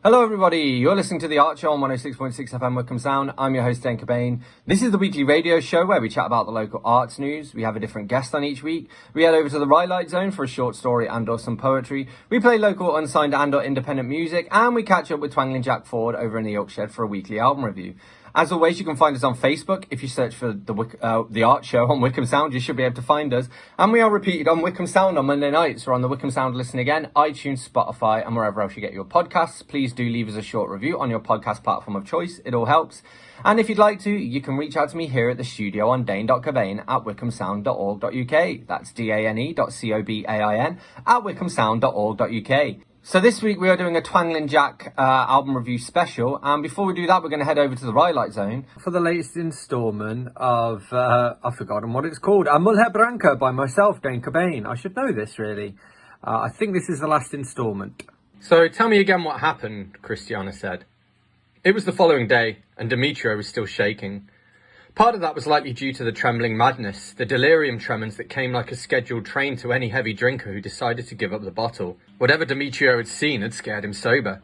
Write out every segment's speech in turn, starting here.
Hello everybody, you're listening to The Art Show on 106.6 FM Wickham Sound. I'm your host Dane Cobain. This is the weekly radio show where we chat about the local arts news. We have a different guest on each week. We head over to the Rhylight Zone for a short story and or some poetry. We play local unsigned and or independent music, and we catch up with Twangling Jack Ford over in the Oak Shed for a weekly album review. As always, you can find us on Facebook. If you search for the Art Show on Wickham Sound, you should be able to find us. And we are repeated on Wickham Sound on Monday nights. We're on the Wickham Sound Listen Again, iTunes, Spotify, and wherever else you get your podcasts. Please do leave us a short review on your podcast platform of choice. It all helps. And if you'd like to, you can reach out to me here at the studio on dane.cobain at wickhamsound.org.uk. That's dane.cobain at wickhamsound.org.uk. So this week we are doing a Twangling Jack album review special, and before we do that we're going to head over to the Rhylight Zone for the latest instalment of, I've forgotten what it's called, A Muller Branca by myself, Dane Cobain. I should know this really. I think this is the last instalment. So tell me again what happened, Christiana said. It was the following day, and Demetrio was still shaking. Part of that was likely due to the trembling madness, the delirium tremens that came like a scheduled train to any heavy drinker who decided to give up the bottle. Whatever Demetrio had seen had scared him sober.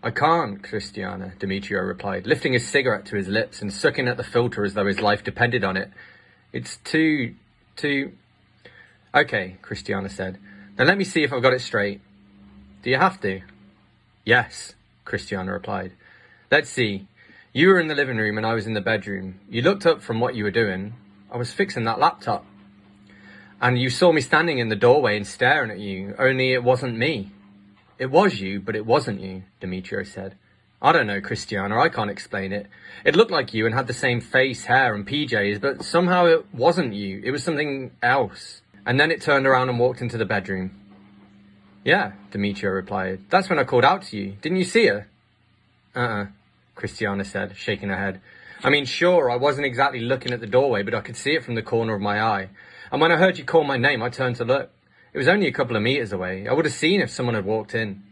I can't, Christiana, Demetrio replied, lifting his cigarette to his lips and sucking at the filter as though his life depended on it. It's too... Okay, Christiana said. Now let me see if I've got it straight. Do you have to? Yes, Christiana replied. Let's see. You were in the living room and I was in the bedroom. You looked up from what you were doing. I was fixing that laptop. And you saw me standing in the doorway and staring at you, only it wasn't me. It was you, but it wasn't you, Demetrio said. I don't know, Christiana, I can't explain it. It looked like you and had the same face, hair and PJs, but somehow it wasn't you. It was something else. And then it turned around and walked into the bedroom. Yeah, Demetrio replied. That's when I called out to you. Didn't you see her? Christiana said, shaking her head. I mean, sure, I wasn't exactly looking at the doorway, but I could see it from the corner of my eye. And when I heard you call my name, I turned to look. It was only a couple of meters away. I would have seen if someone had walked in.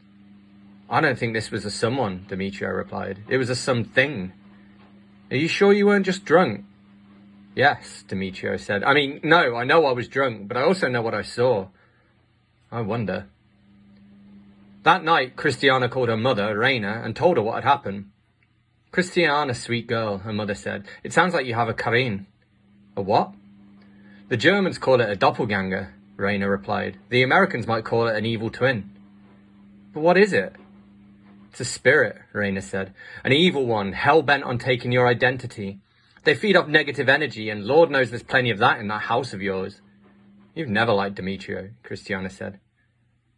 I don't think this was a someone, Demetrio replied. It was a something. Are you sure you weren't just drunk? Yes, Demetrio said. I mean, no, I know I was drunk, but I also know what I saw. I wonder. That night, Christiana called her mother, Raina, and told her what had happened. Christiana, sweet girl, her mother said. It sounds like you have a Cobain. A what? The Germans call it a doppelganger, Raina replied. The Americans might call it an evil twin. But what is it? It's a spirit, Raina said. An evil one, hell-bent on taking your identity. They feed off negative energy, and Lord knows there's plenty of that in that house of yours. You've never liked Demetrio, Christiana said.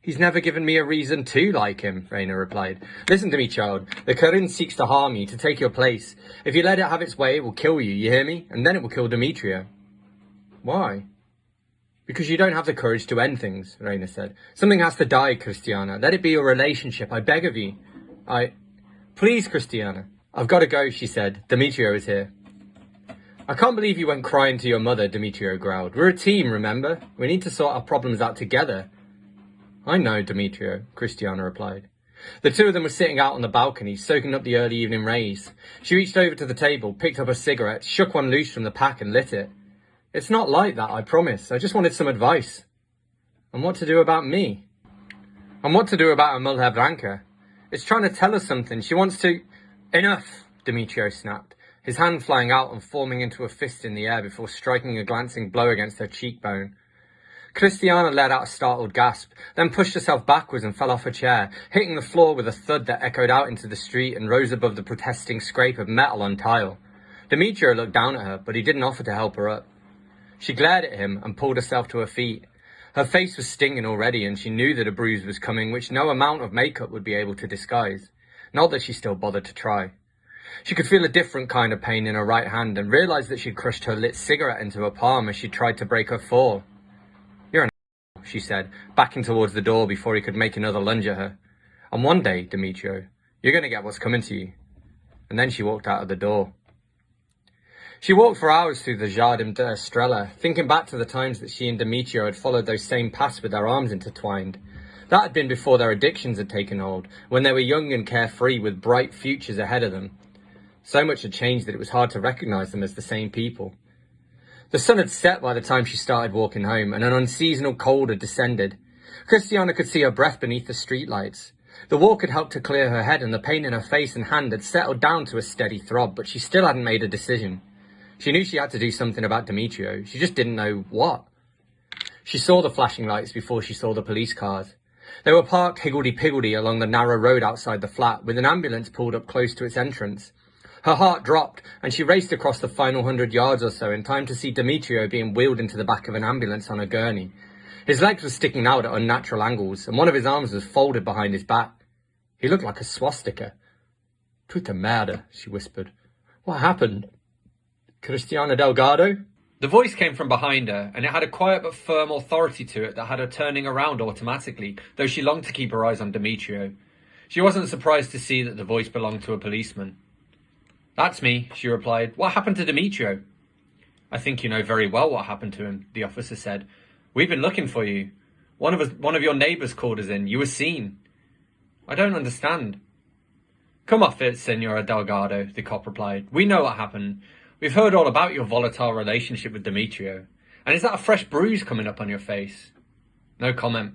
He's never given me a reason to like him, Raina replied. Listen to me, child. The Cobain seeks to harm you, to take your place. If you let it have its way, it will kill you, you hear me? And then it will kill Demetrio. Why? Because you don't have the courage to end things, Raina said. Something has to die, Christiana. Let it be your relationship, I beg of you. Please, Christiana. I've got to go, she said. Demetrio is here. I can't believe you went crying to your mother, Demetrio growled. We're a team, remember? We need to sort our problems out together. I know, Demetrio, Christiana replied. The two of them were sitting out on the balcony, soaking up the early evening rays. She reached over to the table, picked up a cigarette, shook one loose from the pack and lit it. It's not like that, I promise. I just wanted some advice. And what to do about me? And what to do about a Muller Branca? It's trying to tell us something. She wants to... Enough, Demetrio snapped, his hand flying out and forming into a fist in the air before striking a glancing blow against her cheekbone. Christiana let out a startled gasp, then pushed herself backwards and fell off her chair, hitting the floor with a thud that echoed out into the street and rose above the protesting scrape of metal on tile. Demetrio looked down at her, but he didn't offer to help her up. She glared at him and pulled herself to her feet. Her face was stinging already, and she knew that a bruise was coming which no amount of makeup would be able to disguise. Not that she still bothered to try. She could feel a different kind of pain in her right hand and realised that she'd crushed her lit cigarette into her palm as she tried to break her fall. You're an a**hole, she said, backing towards the door before he could make another lunge at her. And one day, Demetrio, you're going to get what's coming to you. And then she walked out of the door. She walked for hours through the Jardin d'Estrella, thinking back to the times that she and Demetrio had followed those same paths with their arms intertwined. That had been before their addictions had taken hold, when they were young and carefree with bright futures ahead of them. So much had changed that it was hard to recognise them as the same people. The sun had set by the time she started walking home, and an unseasonal cold had descended. Christiana could see her breath beneath the streetlights. The walk had helped to clear her head, and the pain in her face and hand had settled down to a steady throb, but she still hadn't made a decision. She knew she had to do something about Demetrio. She just didn't know what. She saw the flashing lights before she saw the police cars. They were parked higgledy-piggledy along the narrow road outside the flat, with an ambulance pulled up close to its entrance. Her heart dropped, and she raced across the final 100 yards or so in time to see Demetrio being wheeled into the back of an ambulance on a gurney. His legs were sticking out at unnatural angles, and one of his arms was folded behind his back. He looked like a swastika. "Puta merda," she whispered. "What happened? Cristiano Delgado?" The voice came from behind her, and it had a quiet but firm authority to it that had her turning around automatically, though she longed to keep her eyes on Demetrio. She wasn't surprised to see that the voice belonged to a policeman. "That's me," she replied. "What happened to Demetrio?" "I think you know very well what happened to him," the officer said. "We've been looking for you. One of your neighbours called us in. You were seen." "I don't understand." "Come off it, Senora Delgado," the cop replied. "We know what happened. We've heard all about your volatile relationship with Demetrio. And is that a fresh bruise coming up on your face?" No comment.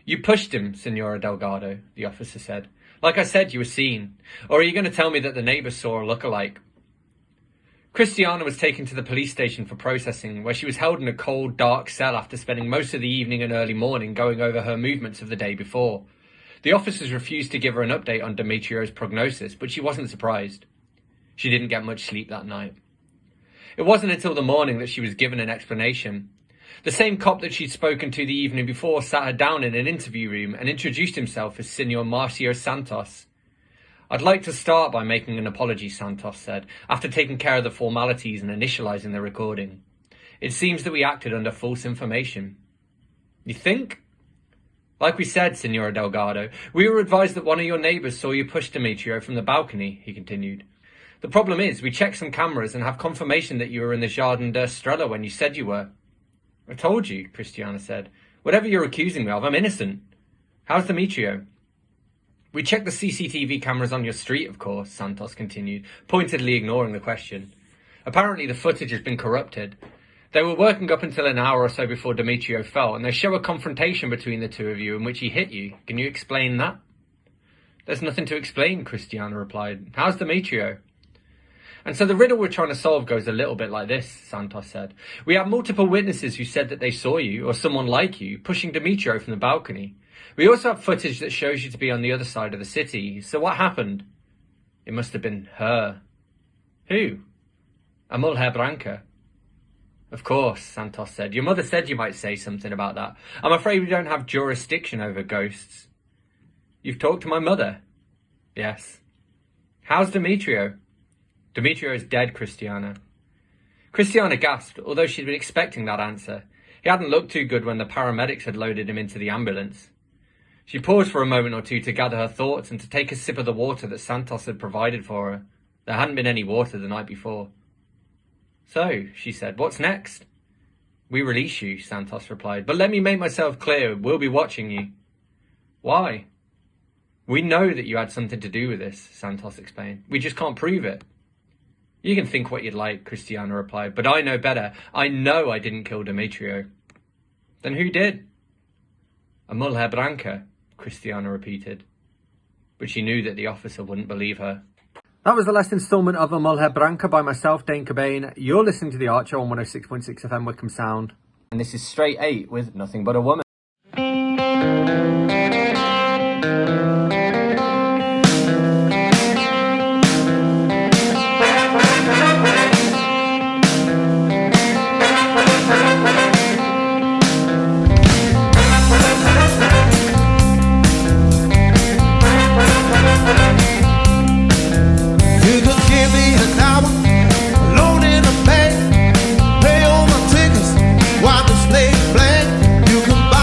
"You pushed him, Senora Delgado," the officer said. "Like I said, you were seen. Or are you going to tell me that the neighbours saw a look-alike?" Christiana was taken to the police station for processing, where she was held in a cold, dark cell after spending most of the evening and early morning going over her movements of the day before. The officers refused to give her an update on Demetrio's prognosis, but she wasn't surprised. She didn't get much sleep that night. It wasn't until the morning that she was given an explanation. The same cop that she'd spoken to the evening before sat her down in an interview room and introduced himself as Senor Marcio Santos. "I'd like to start by making an apology," Santos said, after taking care of the formalities and initializing the recording. "It seems that we acted under false information." "You think?" "Like we said, Senora Delgado, we were advised that one of your neighbours saw you push Demetrio from the balcony," he continued. "The problem is, we checked some cameras and have confirmation that you were in the Jardin d'Estrella when you said you were." "I told you," Christiana said. "Whatever you're accusing me of, I'm innocent. How's Demetrio?" "We checked the CCTV cameras on your street, of course," Santos continued, pointedly ignoring the question. "Apparently the footage has been corrupted. They were working up until an hour or so before Demetrio fell, and they show a confrontation between the two of you in which he hit you. Can you explain that?" "There's nothing to explain," Christiana replied. "How's Demetrio?" "And so the riddle we're trying to solve goes a little bit like this," Santos said. "We have multiple witnesses who said that they saw you, or someone like you, pushing Demetrio from the balcony. We also have footage that shows you to be on the other side of the city. So what happened?" "It must have been her." "Who?" "A Mujer Branca." "Of course," Santos said. "Your mother said you might say something about that. I'm afraid we don't have jurisdiction over ghosts." "You've talked to my mother?" "Yes." "How's Demetrio?" "Demetrio is dead, Christiana." Christiana gasped, although she'd been expecting that answer. He hadn't looked too good when the paramedics had loaded him into the ambulance. She paused for a moment or two to gather her thoughts and to take a sip of the water that Santos had provided for her. There hadn't been any water the night before. "So," she said, "what's next?" "We release you," Santos replied. "But let me make myself clear, we'll be watching you." "Why?" "We know that you had something to do with this," Santos explained. "We just can't prove it." "You can think what you'd like," Christiana replied, "but I know better. I know I didn't kill Demetrio." "Then who did?" "A Mujer Branca," Christiana repeated. But she knew that the officer wouldn't believe her. That was the last instalment of A Mujer Branca by myself, Dane Cobain. You're listening to The Archer on 106.6 FM Wickham Sound. And this is Straight 8 with Nothing But a Woman. Pay all my tickets, wipe the slate blank. You can buy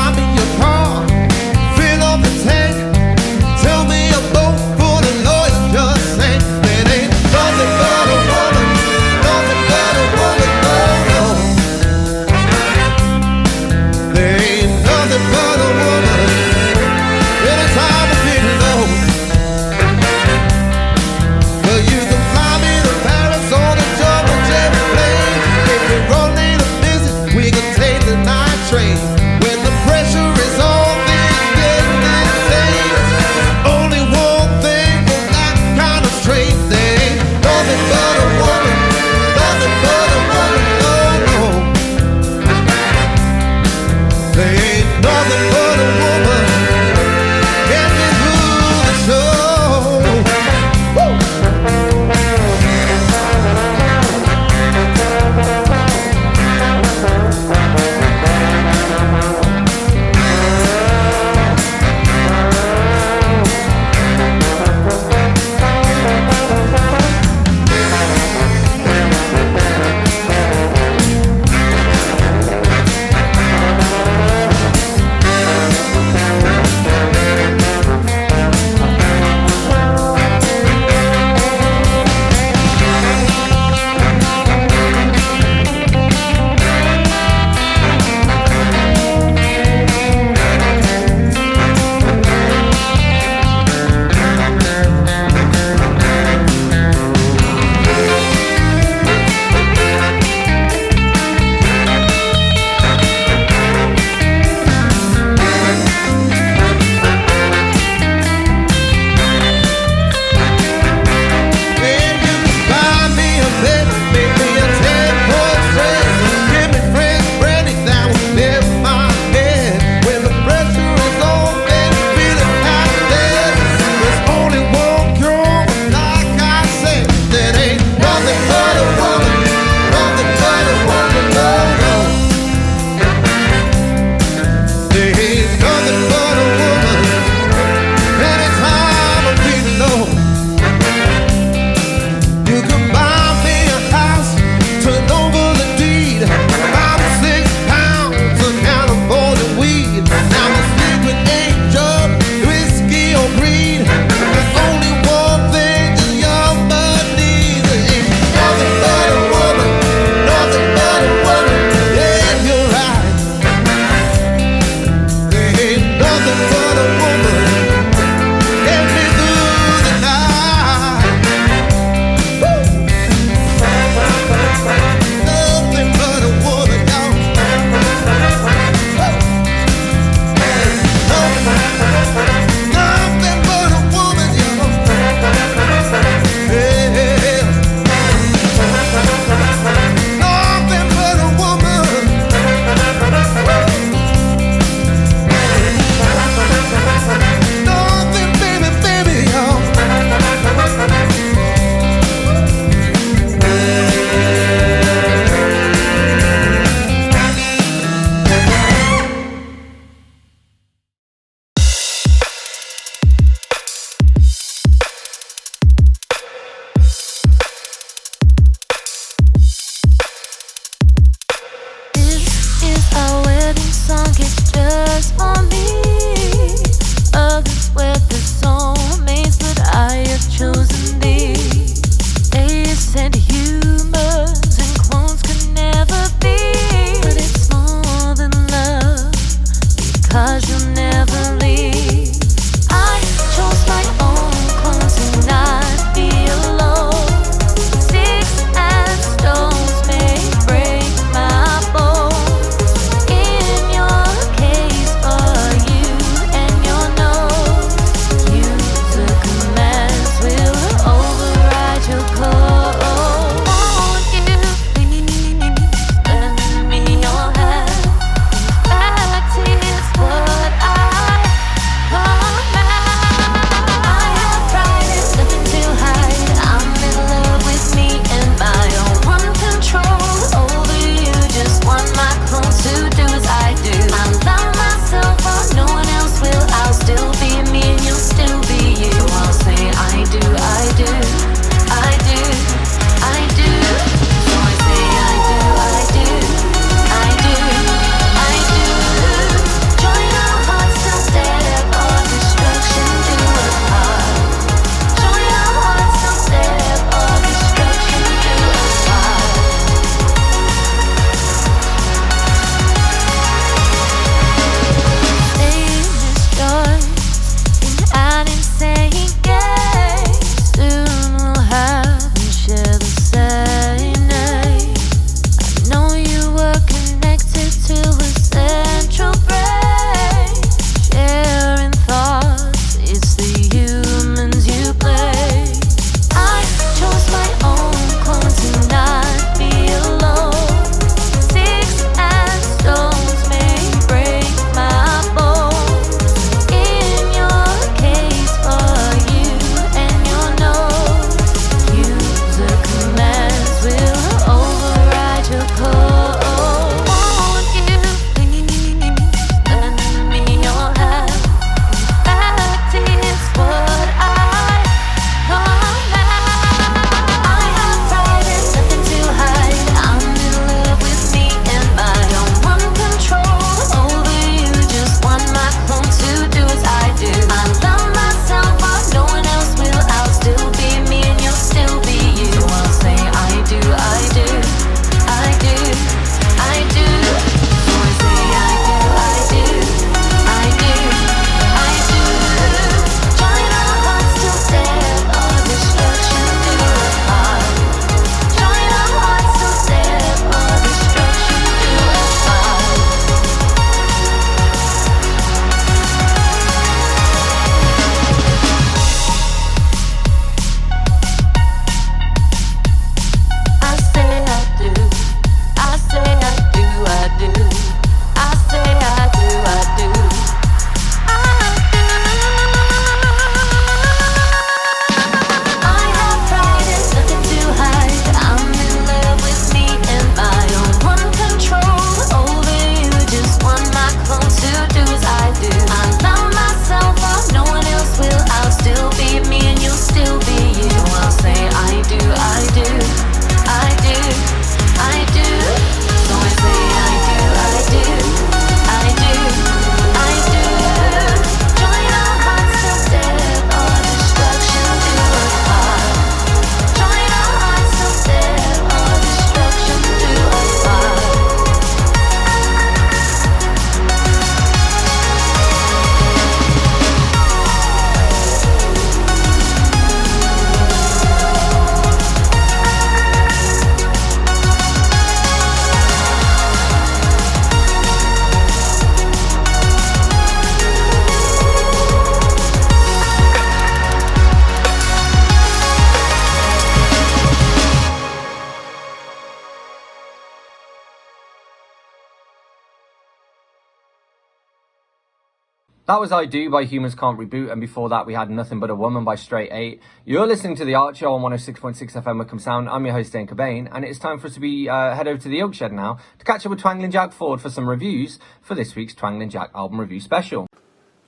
That was I Do by Humans Can't Reboot, and before that we had Nothing But a Woman by Straight 8. You're listening to The Art Show on 106.6 FM Wickham Sound. I'm your host, Dane Cobain, and it's time for us to head over to the Oak Shed now to catch up with Twangling Jack Ford for some reviews for this week's Twangling Jack album review special.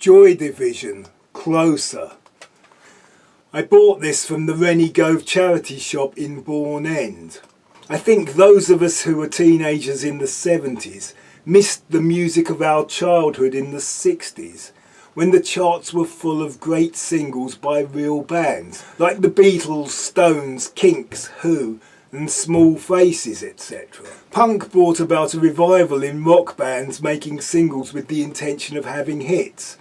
Joy Division, Closer. I bought this from the Rennie Gove charity shop in Bourne End. I think those of us who were teenagers in the 70s missed the music of our childhood in the 60s, when the charts were full of great singles by real bands like the Beatles, Stones, Kinks, Who and Small Faces, etc. Punk brought about a revival in rock bands making singles with the intention of having hits,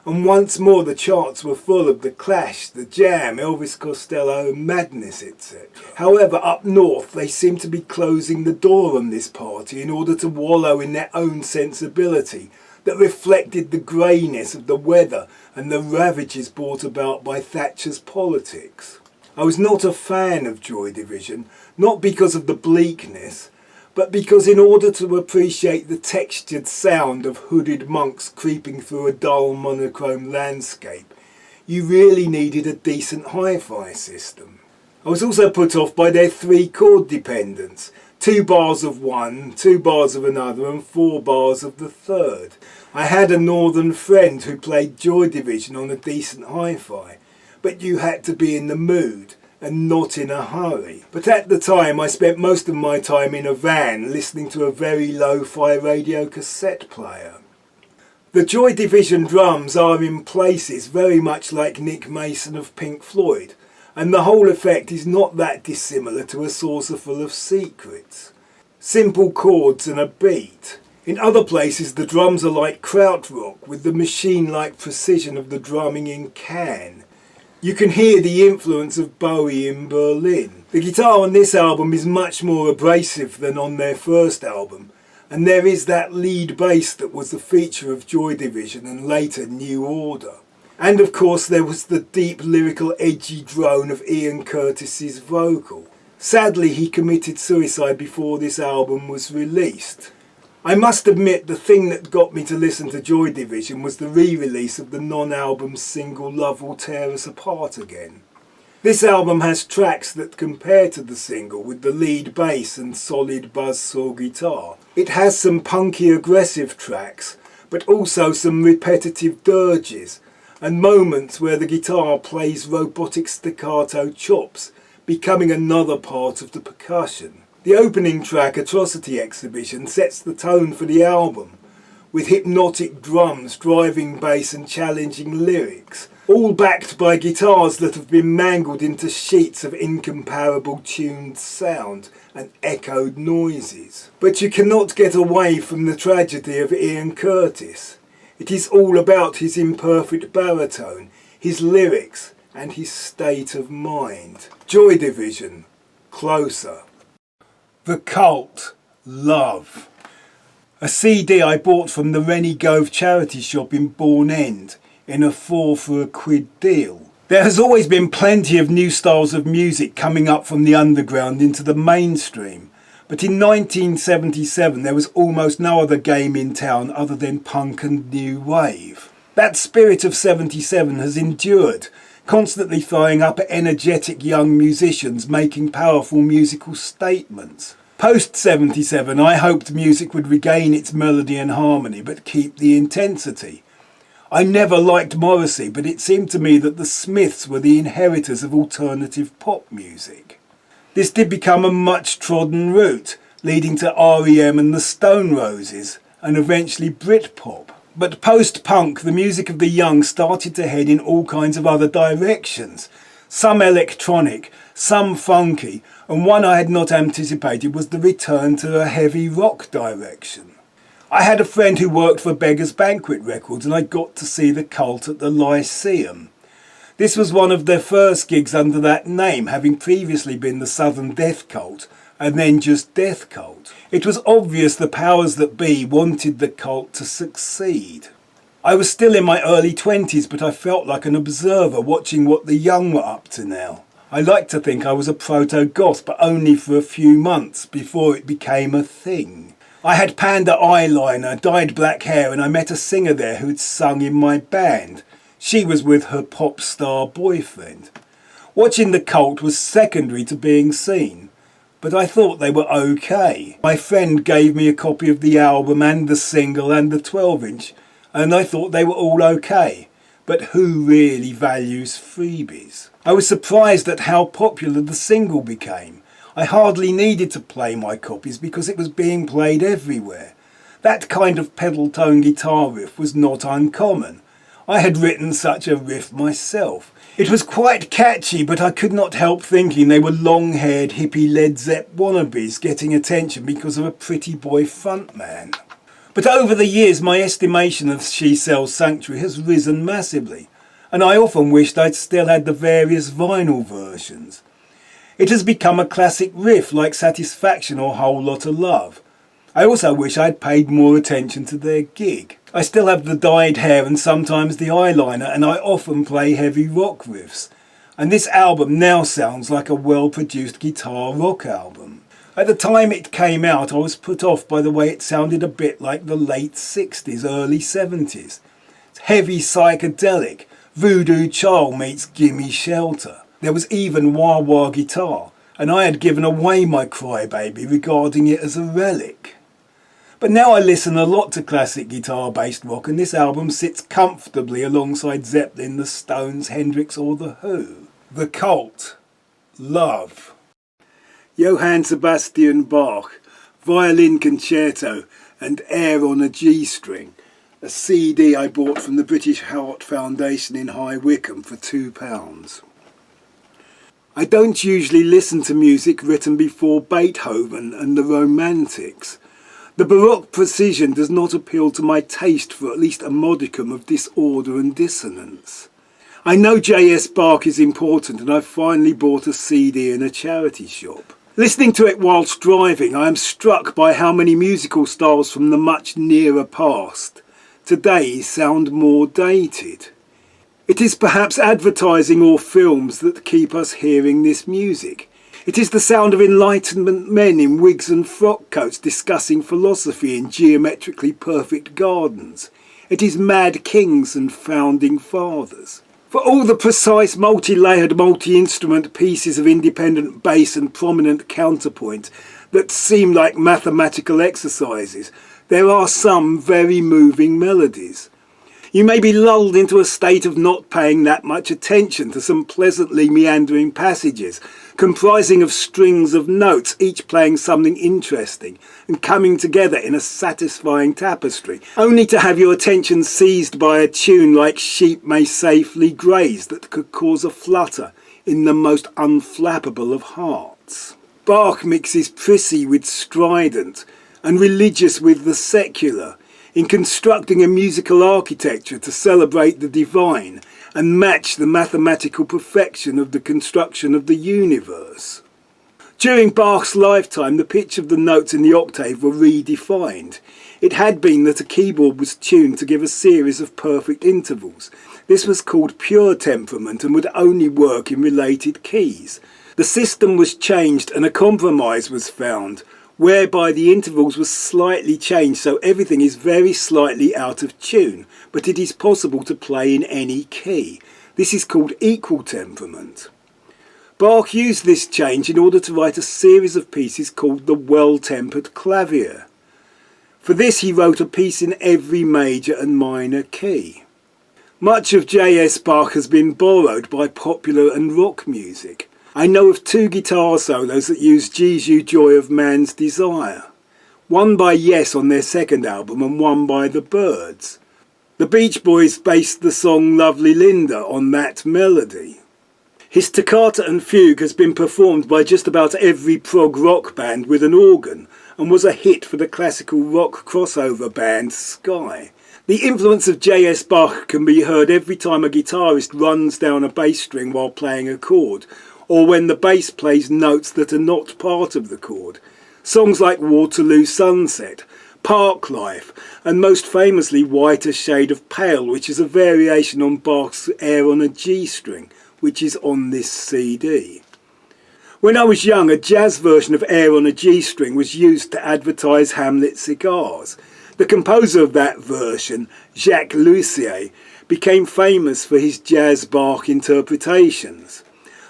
and once more the charts were full of The Clash, The Jam, Elvis Costello, Madness, etc. However, up north they seem to be closing the door on this party in order to wallow in their own sensibility that reflected the greyness of the weather and the ravages brought about by Thatcher's politics. I was not a fan of Joy Division, not because of the bleakness, but because in order to appreciate the textured sound of hooded monks creeping through a dull monochrome landscape, you really needed a decent hi-fi system. I was also put off by their 3 chord dependence, 2 bars of one, 2 bars of another and 4 bars of the third. I had a northern friend who played Joy Division on a decent hi-fi, but you had to be in the mood and not in a hurry. But at the time I spent most of my time in a van listening to a very lo-fi radio cassette player. The Joy Division drums are in places very much like Nick Mason of Pink Floyd, and the whole effect is not that dissimilar to A Saucer Full of Secrets. Simple chords and a beat. In other places the drums are like krautrock with the machine-like precision of the drumming in Can. You can hear the influence of Bowie in Berlin. The guitar on this album is much more abrasive than on their first album, and there is that lead bass that was the feature of Joy Division and later New Order. And of course there was the deep lyrical edgy drone of Ian Curtis's vocal. Sadly he committed suicide before this album was released. I must admit the thing that got me to listen to Joy Division was the re-release of the non-album single Love Will Tear Us Apart Again. This album has tracks that compare to the single with the lead bass and solid buzzsaw guitar. It has some punky aggressive tracks, but also some repetitive dirges and moments where the guitar plays robotic staccato chops, becoming another part of the percussion. The opening track, Atrocity Exhibition, sets the tone for the album, with hypnotic drums, driving bass and challenging lyrics, all backed by guitars that have been mangled into sheets of incomparable tuned sound and echoed noises. But you cannot get away from the tragedy of Ian Curtis. It is all about his imperfect baritone, his lyrics and his state of mind. Joy Division, Closer. The Cult, Love. A CD I bought from the Rennie Gove charity shop in Bourne End in a 4 for a quid deal. There has always been plenty of new styles of music coming up from the underground into the mainstream, but in 1977 there was almost no other game in town other than punk and new wave. That spirit of 77 has endured, constantly throwing up energetic young musicians making powerful musical statements. Post-77, I hoped music would regain its melody and harmony, but keep the intensity. I never liked Morrissey, but it seemed to me that the Smiths were the inheritors of alternative pop music. This did become a much-trodden route, leading to R.E.M. and the Stone Roses, and eventually Britpop. But post-punk, the music of the young started to head in all kinds of other directions. Some electronic, some funky, and one I had not anticipated was the return to a heavy rock direction. I had a friend who worked for Beggars Banquet Records and I got to see the Cult at the Lyceum. This was one of their first gigs under that name, having previously been the Southern Death Cult and then just Death Cult. It was obvious the powers that be wanted the Cult to succeed. I was still in my early 20s, but I felt like an observer watching what the young were up to now. I like to think I was a proto-goth, but only for a few months before it became a thing. I had panda eyeliner, dyed black hair, and I met a singer there who'd sung in my band. She was with her pop star boyfriend. Watching the cult was secondary to being seen, but I thought they were okay. My friend gave me a copy of the album and the single and the 12-inch, and I thought they were all okay. But who really values freebies? I was surprised at how popular the single became. I hardly needed to play my copies because it was being played everywhere. That kind of pedal-tone guitar riff was not uncommon. I had written such a riff myself. It was quite catchy, but I could not help thinking they were long-haired hippie Led Zepp wannabes getting attention because of a pretty boy frontman. But over the years my estimation of She Sells Sanctuary has risen massively, and I often wished I'd still had the various vinyl versions. It has become a classic riff like Satisfaction or Whole Lotta Love. I also wish I'd paid more attention to their gig. I still have the dyed hair and sometimes the eyeliner, and I often play heavy rock riffs. And this album now sounds like a well-produced guitar rock album. At the time it came out, I was put off by the way it sounded a bit like the late 60s, early 70s. It's heavy psychedelic, Voodoo Child meets Gimme Shelter. There was even wah-wah guitar, and I had given away my Crybaby, regarding it as a relic. But now I listen a lot to classic guitar-based rock, and this album sits comfortably alongside Zeppelin, the Stones, Hendrix or The Who. The Cult. Love. Johann Sebastian Bach, Violin Concerto and Air on a G-string. A CD I bought from the British Heart Foundation in High Wycombe for £2. I don't usually listen to music written before Beethoven and the Romantics. The Baroque precision does not appeal to my taste for at least a modicum of disorder and dissonance. I know J.S. Bach is important, and I've finally bought a CD in a charity shop. Listening to it whilst driving, I am struck by how many musical styles from the much nearer past today sound more dated. It is perhaps advertising or films that keep us hearing this music. It is the sound of Enlightenment men in wigs and frock coats discussing philosophy in geometrically perfect gardens. It is mad kings and founding fathers. For all the precise multi-layered multi-instrument pieces of independent bass and prominent counterpoint that seem like mathematical exercises, there are some very moving melodies. You may be lulled into a state of not paying that much attention to some pleasantly meandering passages, comprising of strings of notes, each playing something interesting and coming together in a satisfying tapestry, only to have your attention seized by a tune like Sheep May Safely Graze that could cause a flutter in the most unflappable of hearts. Bach mixes prissy with strident and religious with the secular, in constructing a musical architecture to celebrate the divine and match the mathematical perfection of the construction of the universe. During Bach's lifetime, the pitch of the notes in the octave were redefined. It had been that a keyboard was tuned to give a series of perfect intervals. This was called pure temperament and would only work in related keys. The system was changed and a compromise was found, whereby the intervals were slightly changed so everything is very slightly out of tune, but it is possible to play in any key. This is called equal temperament. Bach used this change in order to write a series of pieces called the Well-Tempered Clavier. For this he wrote a piece in every major and minor key. Much of J.S. Bach has been borrowed by popular and rock music. I know of 2 guitar solos that use Jesu Joy of Man's Desire. One by Yes on their second album and one by The Byrds. The Beach Boys based the song Lovely Linda on that melody. His Toccata and Fugue has been performed by just about every prog rock band with an organ and was a hit for the classical rock crossover band Sky. The influence of J.S. Bach can be heard every time a guitarist runs down a bass string while playing a chord, or when the bass plays notes that are not part of the chord. Songs like Waterloo Sunset, Park Life, and most famously Whiter Shade of Pale, which is a variation on Bach's Air on a G string, which is on this CD. When I was young, a jazz version of Air on a G-String was used to advertise Hamlet cigars. The composer of that version, Jacques Lussier, became famous for his jazz Bach interpretations.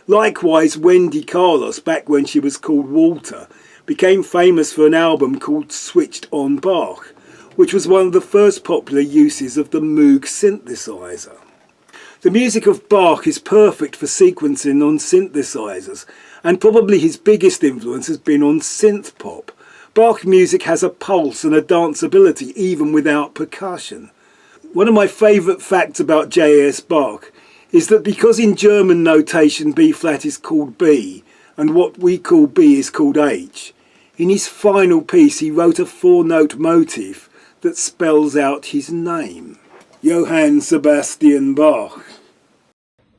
Likewise, Wendy Carlos, back when she was called Walter, became famous for an album called Switched on Bach, which was one of the first popular uses of the Moog synthesizer. The music of Bach is perfect for sequencing on synthesizers, and probably his biggest influence has been on synth pop. Bach music has a pulse and a danceability even without percussion. One of my favourite facts about J.S. Bach is that because in German notation B-flat is called B and what we call B is called H, in his final piece he wrote a 4-note motif that spells out his name. Johann Sebastian Bach.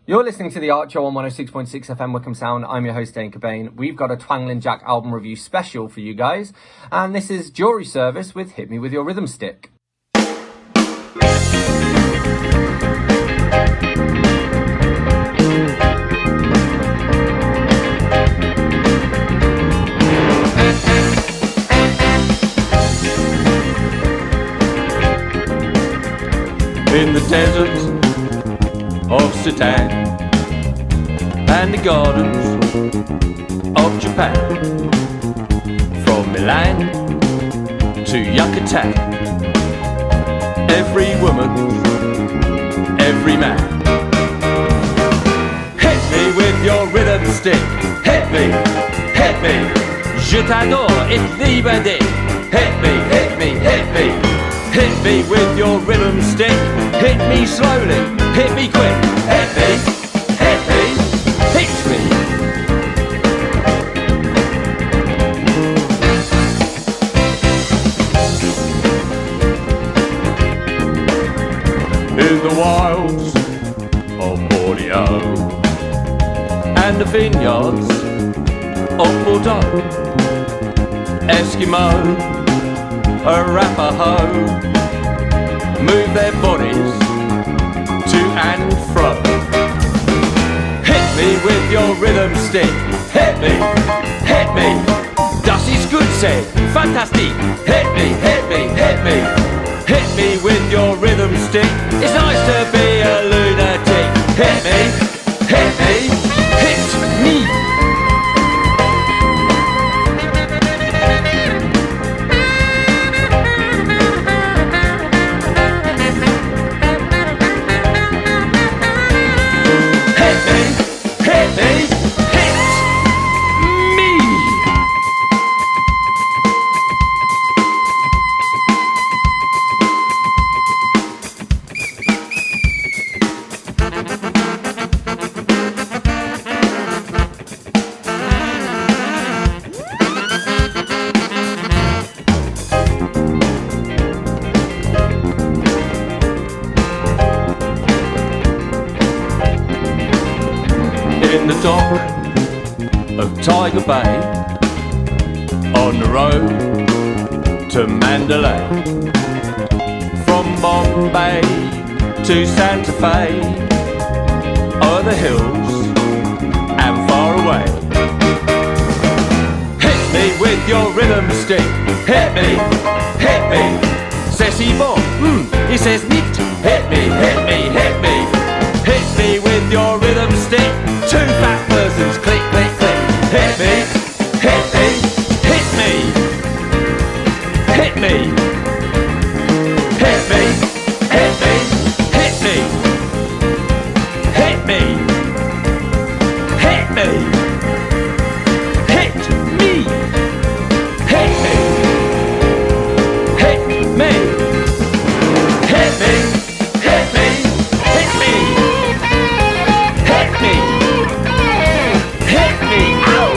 You're listening to the Art Show on 106.6 FM Wickham Sound. I'm your host, Dane Cobain. We've got a Twangling Jack album review special for you guys. And this is Jury Service with Hit Me With Your Rhythm Stick. In the deserts of Sudan and the gardens of Japan, from Milan to Yucatan, every woman, every man. Hit me with your rhythm stick, hit me, je t'adore, ich liebe dich. Hit me, hit me, hit me. Hit me with your rhythm stick. Hit me slowly, hit me quick. Hit me, hit me, hit me. In the wilds of Borneo and the vineyards of Bordeaux, Eskimo, Arapaho, move their bodies to and fro. Hit me with your rhythm stick. Hit me, das ist gut, say, fantastic. Hit me, hit me, hit me. Hit me with your rhythm stick. It's nice to be a lunatic. Hit me, hit me, hit me. In the dock of Tiger Bay, on the road to Mandalay, from Bombay to Santa Fe, o'er the hills and far away. Hit me with your rhythm stick. Hit me, c'est si bon, he says nicht. Hit me, hit me, hit me. Hit me with your rhythm stick. Two fat persons, click, click, click. Hit me, hit me, hit me. Hit me, hit me, hit me, hit me. Hit me, hit me, hit me. Hit me, hit me. Hit me, hit me, hit me. Hit me, hit me, ow!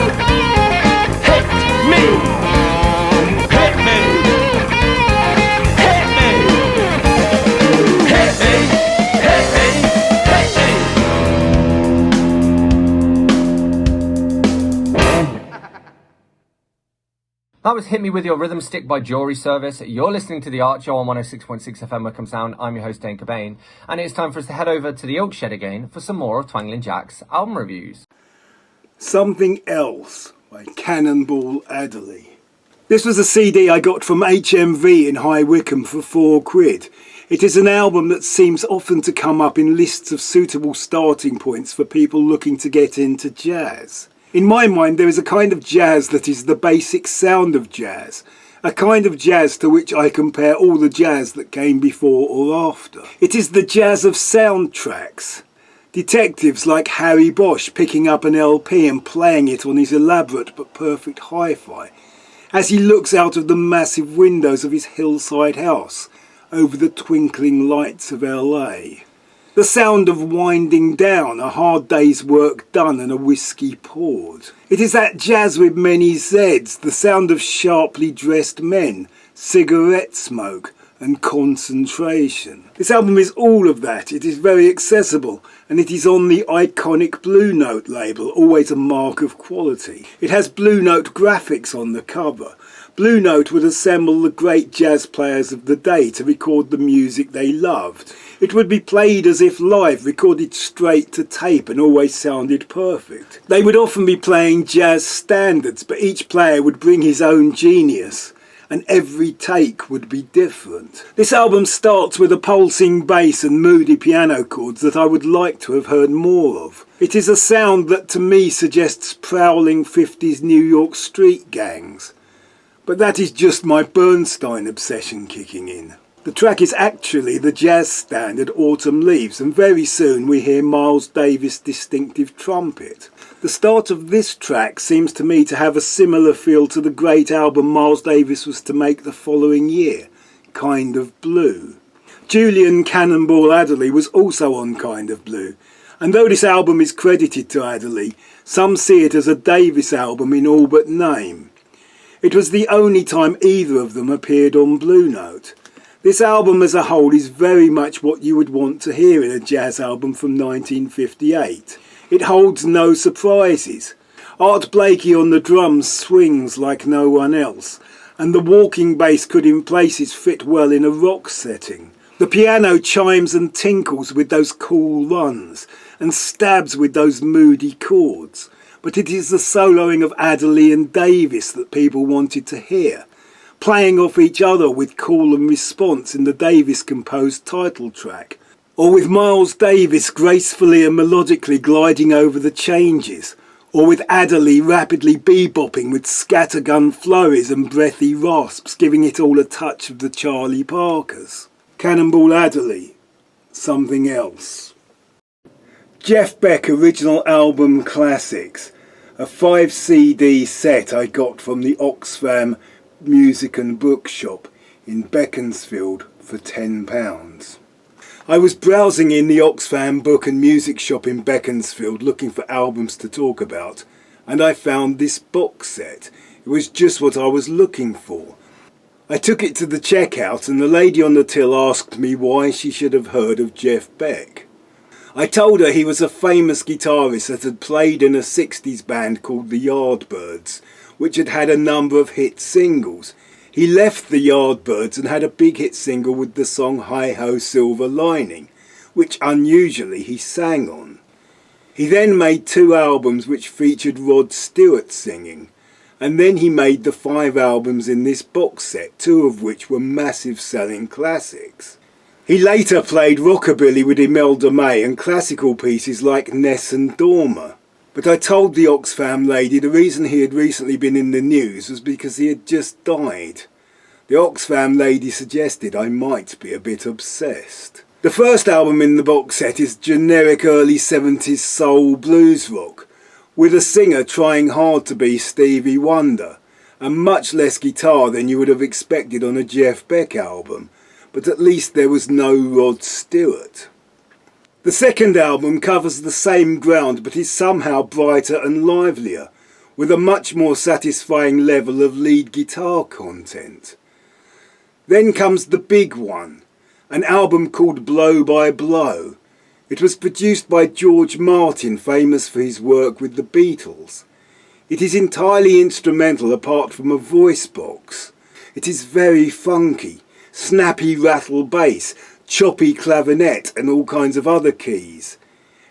Hit me, hit me, hit me, hit me, hit me, hit me. That was Hit Me With Your Rhythm Stick by Jury Service. You're listening to The Art Show on 106.6 FM Wickham Sound. I'm your host, Dane Cobain. And it's time for us to head over to the Oak Shed again for some more of Twangling Jack's album reviews. Something Else by Cannonball Adderley. This was a CD I got from HMV in High Wycombe for £4. It is an album that seems often to come up in lists of suitable starting points for people looking to get into jazz. In my mind, there is a kind of jazz that is the basic sound of jazz, a kind of jazz to which I compare all the jazz that came before or after. It is the jazz of soundtracks. Detectives like Harry Bosch picking up an LP and playing it on his elaborate but perfect hi-fi, as he looks out of the massive windows of his hillside house over the twinkling lights of LA. The sound of winding down, a hard day's work done and a whiskey poured. It is that jazz with many Zs, the sound of sharply dressed men, cigarette smoke and concentration. This album is all of that. It is very accessible, and it is on the iconic Blue Note label, always a mark of quality. It has Blue Note graphics on the cover. Blue Note would assemble the great jazz players of the day to record the music they loved. It would be played as if live, recorded straight to tape, and always sounded perfect. They would often be playing jazz standards, but each player would bring his own genius, and every take would be different. This album starts with a pulsing bass and moody piano chords that I would like to have heard more of. It is a sound that to me suggests prowling 50s New York street gangs. But that is just my Bernstein obsession kicking in. The track is actually the jazz standard Autumn Leaves, and very soon we hear Miles Davis' distinctive trumpet. The start of this track seems to me to have a similar feel to the great album Miles Davis was to make the following year, Kind of Blue. Julian Cannonball Adderley was also on Kind of Blue, and though this album is credited to Adderley, some see it as a Davis album in all but name. It was the only time either of them appeared on Blue Note. This album as a whole is very much what you would want to hear in a jazz album from 1958. It holds no surprises. Art Blakey on the drums swings like no one else, and the walking bass could in places fit well in a rock setting. The piano chimes and tinkles with those cool runs, and stabs with those moody chords. But it is the soloing of Adderley and Davis that people wanted to hear, playing off each other with call and response in the Davis-composed title track, or with Miles Davis gracefully and melodically gliding over the changes, or with Adderley rapidly bebopping with scattergun flurries and breathy rasps, giving it all a touch of the Charlie Parkers. Cannonball Adderley, Something Else. Jeff Beck Original Album Classics, a 5 CD set I got from the Oxfam Music and Bookshop in Beaconsfield for £10. I was browsing in the Oxfam Book and Music Shop in Beaconsfield looking for albums to talk about, and I found this box set. It was just what I was looking for. I took it to the checkout and the lady on the till asked me why she should have heard of Jeff Beck. I told her he was a famous guitarist that had played in a 60s band called the Yardbirds, which had had a number of hit singles. He left the Yardbirds and had a big hit single with the song Hi Ho Silver Lining, which unusually he sang on. He then made 2 albums which featured Rod Stewart singing, and then he made the 5 albums in this box set, 2 of which were massive selling classics. He later played rockabilly with Imelda May and classical pieces like Ness and Dormer. But I told the Oxfam lady the reason he had recently been in the news was because he had just died. The Oxfam lady suggested I might be a bit obsessed. The first album in the box set is generic early 70s soul blues rock, with a singer trying hard to be Stevie Wonder, and much less guitar than you would have expected on a Jeff Beck album, but at least there was no Rod Stewart. The second album covers the same ground but is somehow brighter and livelier, with a much more satisfying level of lead guitar content. Then comes the big one, an album called Blow by Blow. It was produced by George Martin, famous for his work with the Beatles. It is entirely instrumental apart from a voice box. It is very funky, snappy rattle bass, choppy clavinet and all kinds of other keys.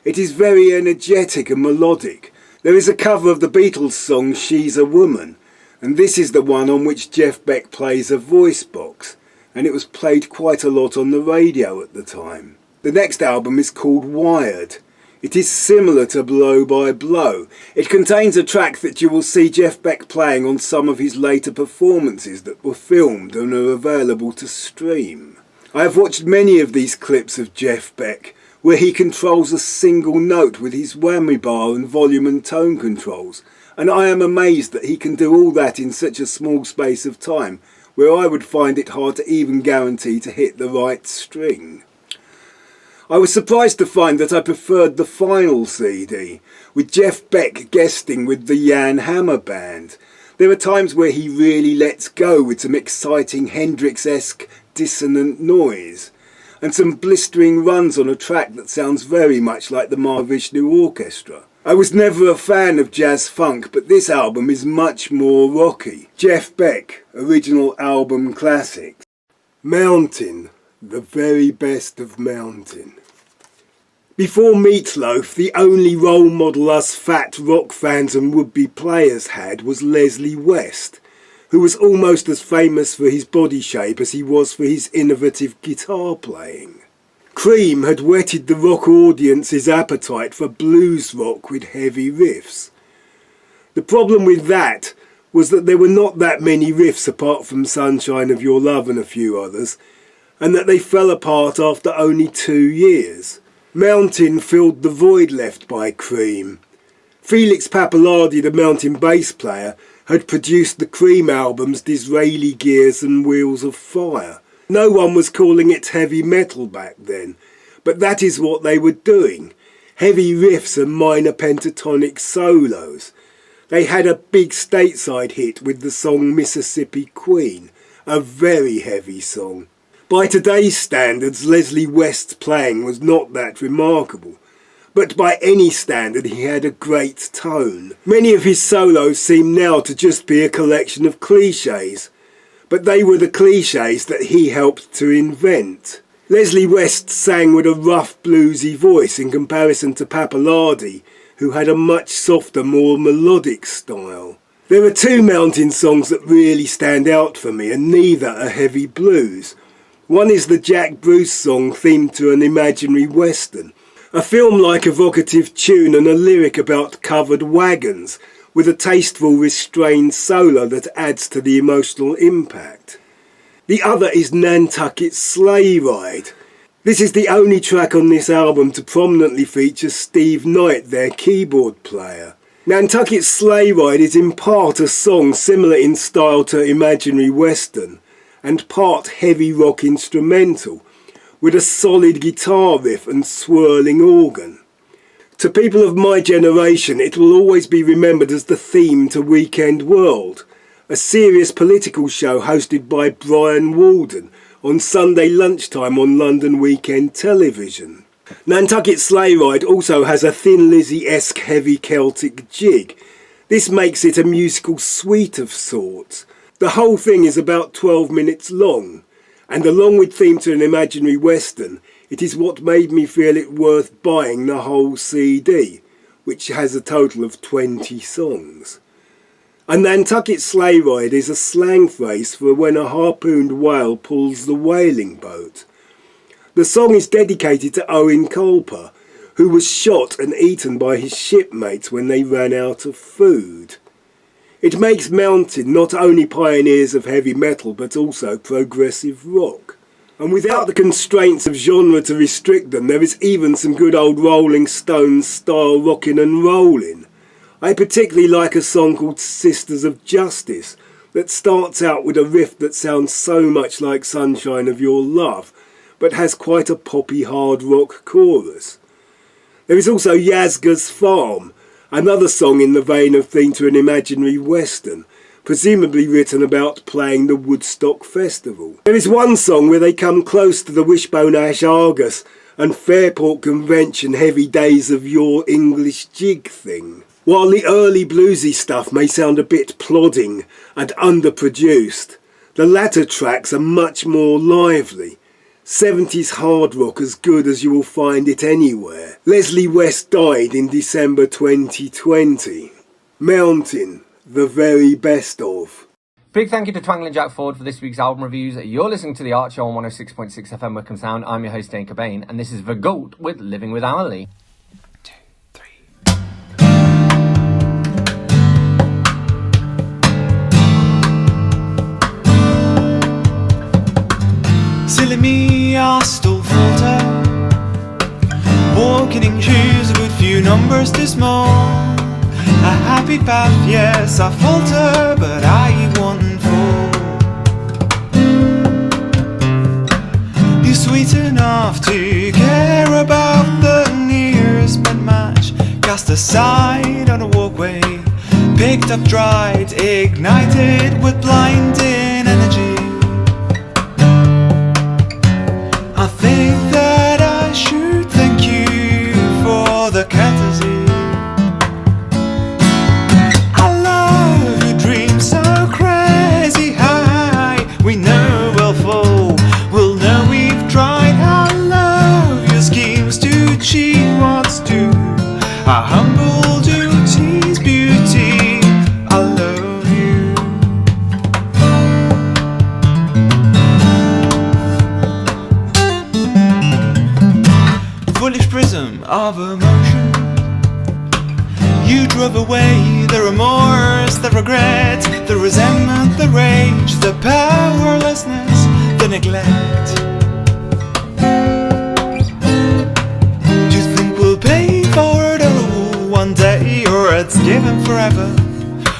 It is very energetic and melodic, There is a cover of the Beatles song She's a Woman, and this is the one on which Jeff Beck plays a voice box, and it was played quite a lot on the radio at the time. The next album is called Wired. It is similar to Blow by Blow. It contains a track that you will see Jeff Beck playing on some of his later performances that were filmed and are available to stream. I have watched many of these clips of Jeff Beck, where he controls a single note with his whammy bar and volume and tone controls, and I am amazed that he can do all that in such a small space of time, where I would find it hard to even guarantee to hit the right string. I was surprised to find that I preferred the final CD, with Jeff Beck guesting with the Jan Hammer Band. There are times where he really lets go with some exciting Hendrix-esque dissonant noise, and some blistering runs on a track that sounds very much like the Mahavishnu Orchestra. I was never a fan of jazz funk, but this album is much more rocky. Jeff Beck, original album classics. Mountain, the very best of Mountain. Before Meat Loaf, the only role model us fat rock fans and would-be players had was Leslie West, who was almost as famous for his body shape as he was for his innovative guitar playing. Cream had whetted the rock audience's appetite for blues rock with heavy riffs. The problem with that was that there were not that many riffs apart from Sunshine of Your Love and a few others, and that they fell apart after only 2 years. Mountain filled the void left by Cream. Felix Pappalardi, the Mountain bass player, had produced the Cream albums Disraeli Gears and Wheels of Fire. No one was calling it heavy metal back then, but that is what they were doing. Heavy riffs and minor pentatonic solos. They had a big stateside hit with the song Mississippi Queen, a very heavy song. By today's standards, Leslie West's playing was not that remarkable, but by any standard he had a great tone. Many of his solos seem now to just be a collection of clichés, but they were the clichés that he helped to invent. Leslie West sang with a rough bluesy voice in comparison to Pappalardi, who had a much softer, more melodic style. There are 2 Mountain songs that really stand out for me, and neither are heavy blues. One is the Jack Bruce song themed to an imaginary western, a film-like evocative tune and a lyric about covered wagons, with a tasteful, restrained solo that adds to the emotional impact. The other is Nantucket's Sleigh Ride. This is the only track on this album to prominently feature Steve Knight, their keyboard player. Nantucket's Sleigh Ride is in part a song similar in style to Imaginary Western, and part heavy rock instrumental, with a solid guitar riff and swirling organ. To people of my generation, it will always be remembered as the theme to Weekend World, a serious political show hosted by Brian Walden on Sunday lunchtime on London Weekend Television. Nantucket Sleigh Ride also has a Thin Lizzy-esque heavy Celtic jig. This makes it a musical suite of sorts. The whole thing is about 12 minutes long, and along with Theme to an Imaginary Western, it is what made me feel it worth buying the whole CD, which has a total of 20 songs. A Nantucket Sleigh Ride is a slang phrase for when a harpooned whale pulls the whaling boat. The song is dedicated to Owen Culper, who was shot and eaten by his shipmates when they ran out of food. It makes Mountain not only pioneers of heavy metal but also progressive rock. And without the constraints of genre to restrict them, there is even some good old Rolling Stones style rockin' and rollin'. I particularly like a song called Sisters of Justice that starts out with a riff that sounds so much like Sunshine of Your Love, but has quite a poppy hard rock chorus. There is also Yazga's Farm, another song in the vein of Theme to an Imaginary Western, presumably written about playing the Woodstock Festival. There is one song where they come close to the Wishbone Ash Argus and Fairport Convention Heavy Days of Your English Jig thing. While the early bluesy stuff may sound a bit plodding and underproduced, the latter tracks are much more lively. 70s hard rock as good as you will find it anywhere. Leslie West died in December 2020. Mountain, the very best of. Big thank you to Twangling Jack Ford for this week's album reviews. You're listening to The Art Show on 106.6 FM Wickham Sound. I'm your host, Dane Cobain, and this is The Goat with Living with Emily. 2, 3. Silly me, I still falter, walking in shoes a good few numbers too small. A happy path, yes, I falter, but I won't fall. You're sweet enough to care about the nearest bed match, cast aside on a walkway, picked up dried, ignited with blinding energy. I think that I should thank you for the courtesy. We know we'll fall, we'll know we've tried. I love your schemes to cheat what's due. Our humble duty's beauty, I love you. Foolish prism of emotion, you drove away the remorse, the regret, the resentment, the rage, the powerlessness, the neglect. Do you think we'll pay for it all one day, or it's given forever,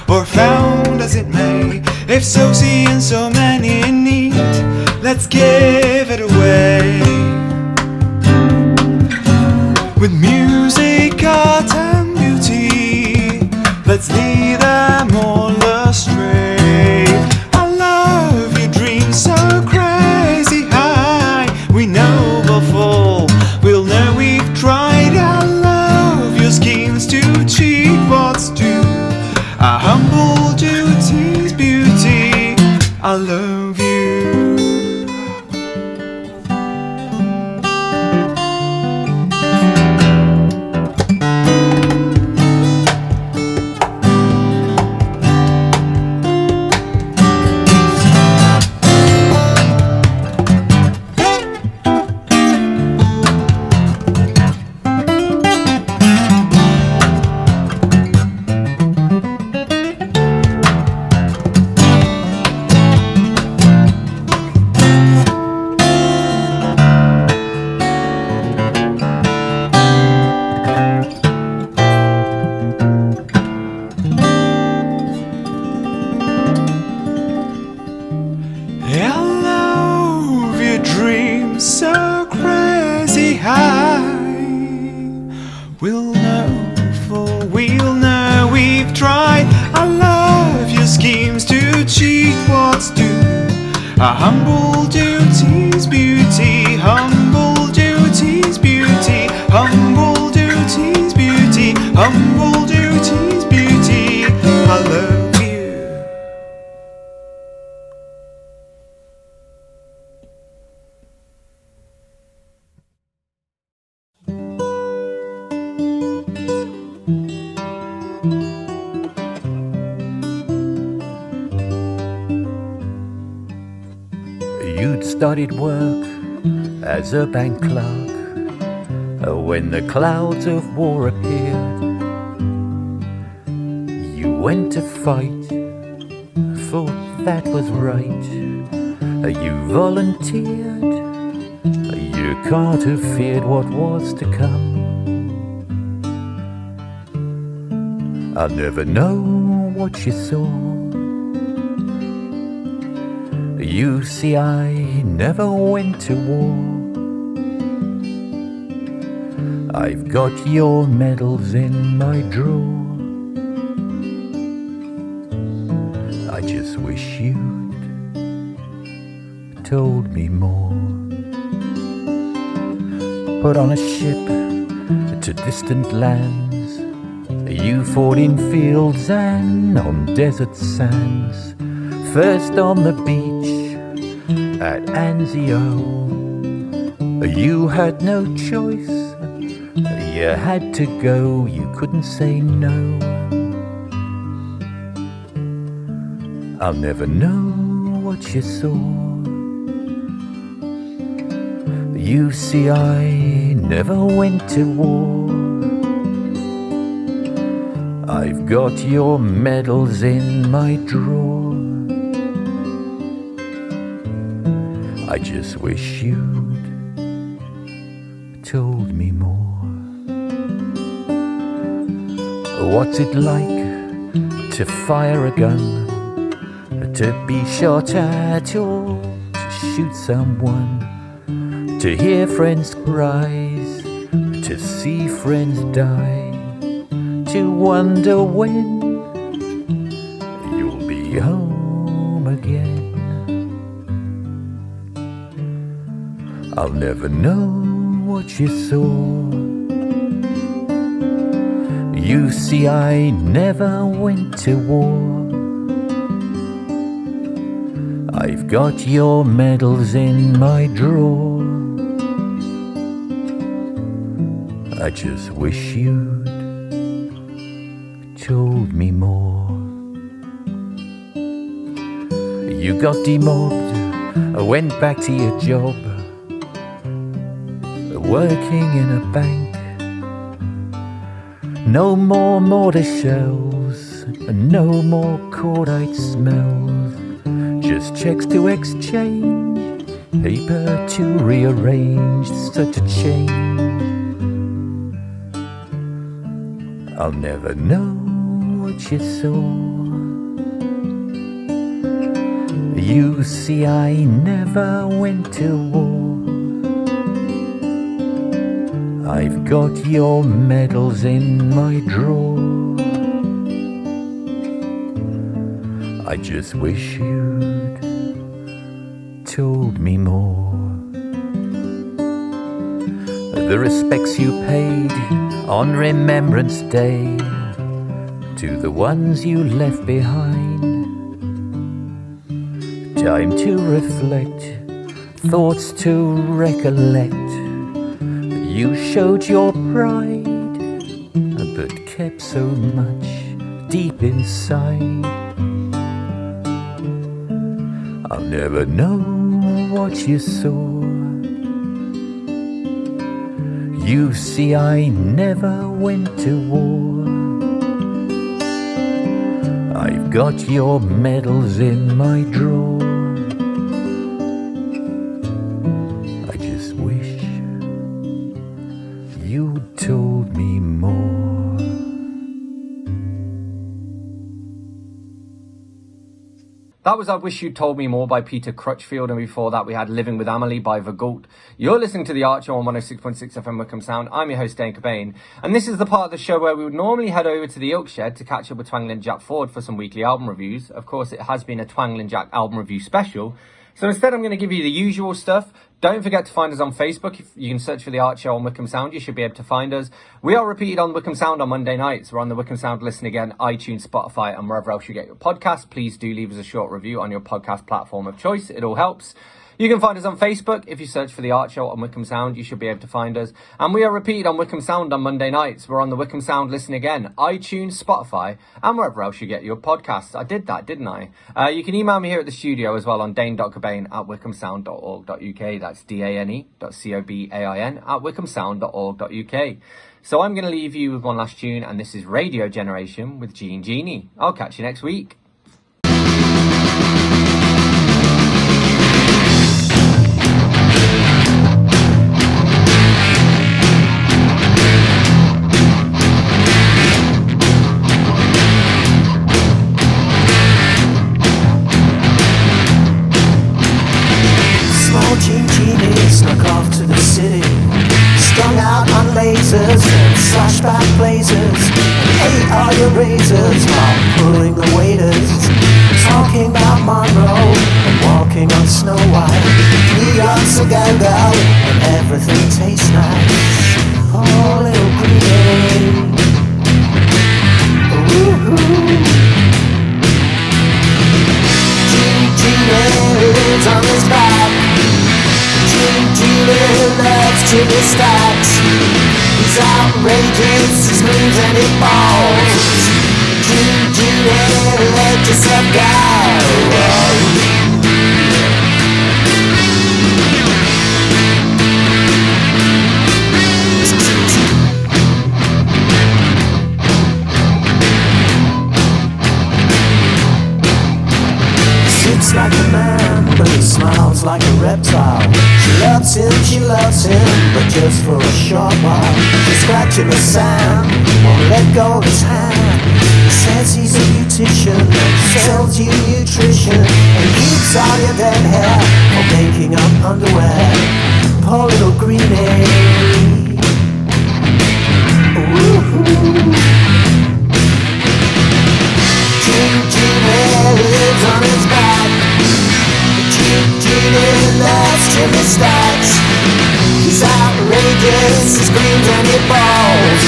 or found as it may? If so, seeing so many in need, let's give it away. With music, art and beauty, let's lead them all astray. I love your dreams so crazy high. We know we'll fall, we'll know we've tried. I love your schemes to cheat what's due. Our humble duty's beauty, I love you. A humble duty's beauty, humble duty's beauty, humble duty's beauty, humble duty's beauty, I love you. You'd started work as a bank clerk when the clouds of war appeared. You went to fight, thought that was right. You volunteered, you can't have feared what was to come. I'll never know what you saw. You see, I never went to war. I've got your medals in my drawer. I just wish you'd told me more. Put on a ship to distant lands. You fought in fields and on desert sands. First on the beach at Anzio, You had no choice, you had to go, you couldn't say no. I'll never know what you saw. You see, I never went to war. I've got your medals in my drawer. I just wish you'd told me more. What's it like to fire a gun, to be shot at or to shoot someone, to hear friends' cries, to see friends die, to wonder when you'll be home again. I'll never know what you saw. You see, I never went to war. I've got your medals in my drawer. I just wish you'd told me more. You got demobbed, went back to your job, working in a bank. No more mortar shells, no more cordite smells. Just checks to exchange, paper to rearrange. Such a change. I'll never know what you saw. You see, I never went to war. I've got your medals in my drawer. I just wish you'd told me more. The respects you paid on Remembrance Day to the ones you left behind. Time to reflect, thoughts to recollect. You showed your pride, but kept so much deep inside. I'll never know what you saw. You see, I never went to war. I've got your medals in my drawer. I just wish you told me more. That was I Wish You Told Me More by Peter Crutchfield, and before that we had Living with Amelie by Vergault. You're listening to The Archer on 106.6 FM Wickham Sound. I'm your host, Dane Cobain, and this is the part of the show where we would normally head over to the Oak Shed to catch up with Twangling Jack Ford for some weekly album reviews. Of course, it has been a Twangling Jack album review special, so instead I'm going to give you the usual stuff. Don't forget to find us on Facebook. If you can search for The Art Show on Wickham Sound, you should be able to find us. We are repeated on Wickham Sound on Monday nights. We're on the Wickham Sound Listen Again, iTunes, Spotify, and wherever else you get your podcast. Please do leave us a short review on your podcast platform of choice. It all helps. You can find us on Facebook. If you search for The Art Show on Wickham Sound, you should be able to find us. And we are repeated on Wickham Sound on Monday nights. We're on the Wickham Sound Listen Again, iTunes, Spotify, and wherever else you get your podcasts. I did that, didn't I? You can email me here at the studio as well on dane.cobain@wickhamsound.org.uk. That's dane.cobain@wickhamsound.org.uk. So I'm going to leave you with one last tune, and this is Radio Generation with Gene Genie. I'll catch you next week. Snuck off to the city, strung out on lasers and flashback blazers, and ate all your razors while pulling the waiters, talking about Monroe and walking on Snow White. New York's a go-go and everything tastes nice. Oh, little Greenie, ooh-hoo. Genie lives on his back. Genie lives Jimmy stacks. He's outrageous, he screams and he falls. Jimmy, let yourself go. Sits like a man, but he smiles like a reptile. She loves him, but just for a short while. She's scratching the sand, won't let go of his hand. He says he's a beautician, sells you nutrition, and keeps all your dead hair for making up underwear. Poor little greenie. Jimmy lives on his back. Jimmy loves Jimmy stacks. He's outrageous, he screams and he falls.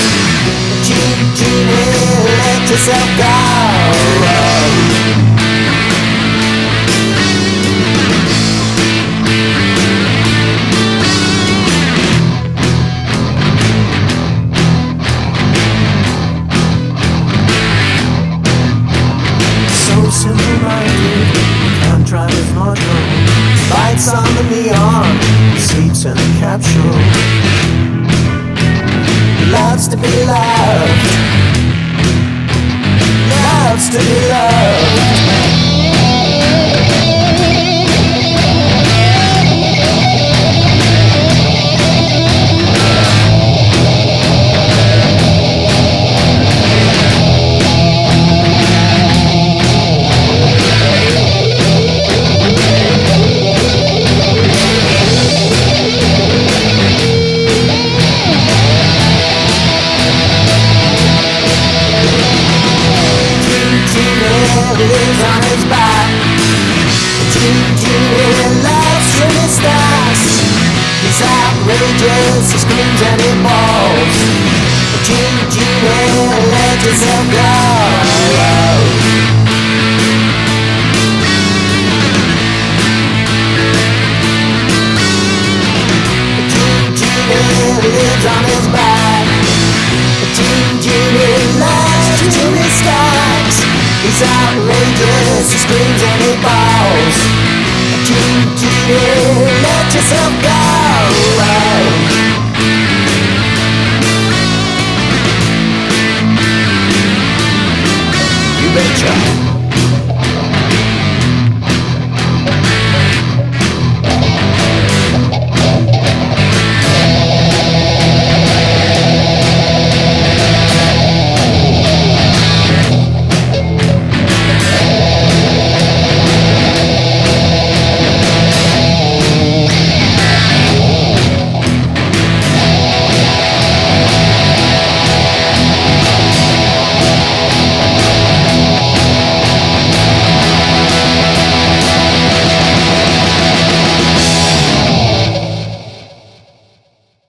Jimmy, let yourself go. So simple-minded, can't drive his motor. Lights on the neon, sleeps in a capsule. Loves to be loved. Loves to be loved. Lives on his back. Jimmy loves Jimmy stacks. He's outrageous, he screams and he falls. Jimmy, let yourself go. Jimmy lives on his back. Jimmy loves Jimmy stacks. He's outrageous, he screams and he falls. Jimmy, let yourself go.